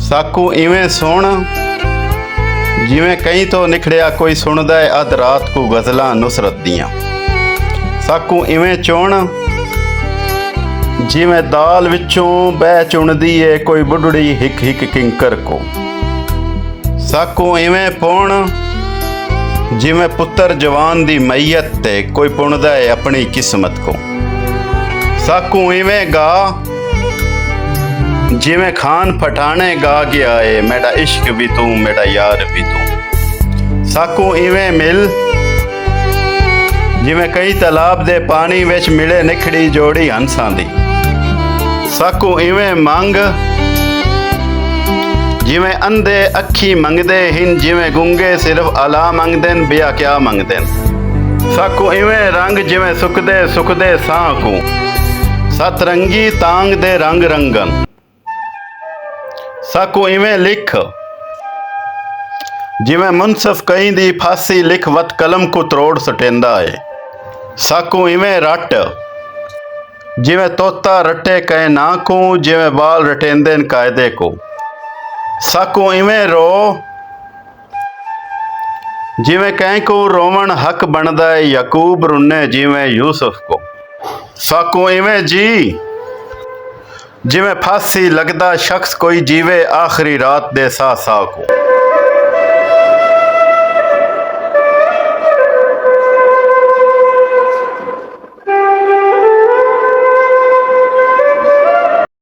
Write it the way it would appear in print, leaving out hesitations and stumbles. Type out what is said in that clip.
ਸਾਕੂ ਇਵੇਂ ਸੁਣ ਜਿਵੇਂ ਕहीं ਤੋਂ ਨਿਖੜਿਆ ਕੋਈ ਸੁਣਦਾ ਏ ਅੱਧ ਰਾਤ ਕੋ ਗਜ਼ਲਾਂ ਨੁਸਰਤ ਦੀਆਂ। ਸਾਕੂ ਇਵੇਂ ਚੁਣ ਜਿਵੇਂ ਦਾਲ ਵਿੱਚੋਂ ਬਹਿ ਚੁਣਦੀ ਏ ਕੋਈ ਬੁੱਢੜੀ ਹਿੱਕ ਹਿੱਕ ਕਿੰਕਰ ਕੋ। ਸਾਕੂ ਇਵੇਂ ਪੁਣ ਜਿਵੇਂ ਪੁੱਤਰ ਜਵਾਨ ਦੀ ਮਈਅਤ ਤੇ ਕੋਈ ਪੁਣਦਾ ਏ ਆਪਣੀ ਕਿਸਮਤ ਕੋ। ਸਾਕੂ ਇਵੇਂ ਗਾ ਜਿਵੇਂ ਖਾਨ ਪਠਾਣੇ ਗਾ ਗਿਆ ਏ ਮੇਰਾ ਇਸ਼ਕ ਵੀ ਤੂੰ ਮੇਰਾ ਯਾਰ ਵੀ ਤੂੰ। ਸਾਕੂ ਇਵੇਂ ਮਿਲ ਜਿਵੇਂ ਕਈ ਤਲਾਬ ਦੇ ਪਾਣੀ ਵਿੱਚ ਮਿਲੇ ਨਿਖੜੀ ਜੋੜੀ ਹੰਸਾਂ ਦੀ। ਸਾਕੂ ਇਵੇਂ ਮੰਗ ਜਿਵੇਂ ਅੰਧੇ ਅੱਖੀ ਮੰਗਦੇ ਹਨ ਜਿਵੇਂ ਗੁੰਗੇ ਸਿਰਫ ਅਲਾ ਮੰਗਦੇ ਨੇ ਬਿਆ ਕਿਆ ਮੰਗਦੇ ਨੇ। ਸਾਕੂ ਇਵੇਂ ਰੰਗ ਜਿਵੇਂ ਸੁੱਕਦੇ ਸੁੱਕਦੇ ਸਾਹ ਕੋ ਸਤਰੰਗੀ ਤਾਂਗ ਦੇ ਰੰਗ ਰੰਗਨ। ਸਾਕੂ ਇਵੇਂ ਲਿਖ ਜਿਵੇਂ ਮੁਨਸਫ ਕਈ ਦੀ ਫਾਸੀ ਲਿਖ ਵਤ ਕਲਮ ਕੋ ਤਰੋੜ ਸਟੇਂਦਾ ਏ। ਸਾਕੂ ਇਵੇਂ ਰੱਟ ਜਿਵੇਂ ਤੋਤਾ ਰੱਟੇ ਕਹੇ ਨਾ ਕੋ ਜਿਵੇਂ ਬਾਲ ਰਟੇਂਦੇ ਨੇ ਕਾਇਦੇ ਕੋ। ਸਾਕੂ ਇਵੇਂ ਰੋ ਜਿਵੇਂ ਕਹੀਂ ਕੋ ਰੋਵਣ ਹੱਕ ਬਣਦਾ ਏ ਯਕੂਬ ਰੁੰਨੇ ਜਿਵੇਂ ਯੂਸਫ ਕੋ। ਸਾਕੂ ਇਵੇਂ ਜੀ ਜਿਵੇਂ ਫਾਸੀ ਲੱਗਦਾ ਸ਼ਖਸ ਕੋਈ ਜੀਵੇ ਆਖਰੀ ਰਾਤ ਦੇ ਸਾਹ ਸਾਹ ਕੋ।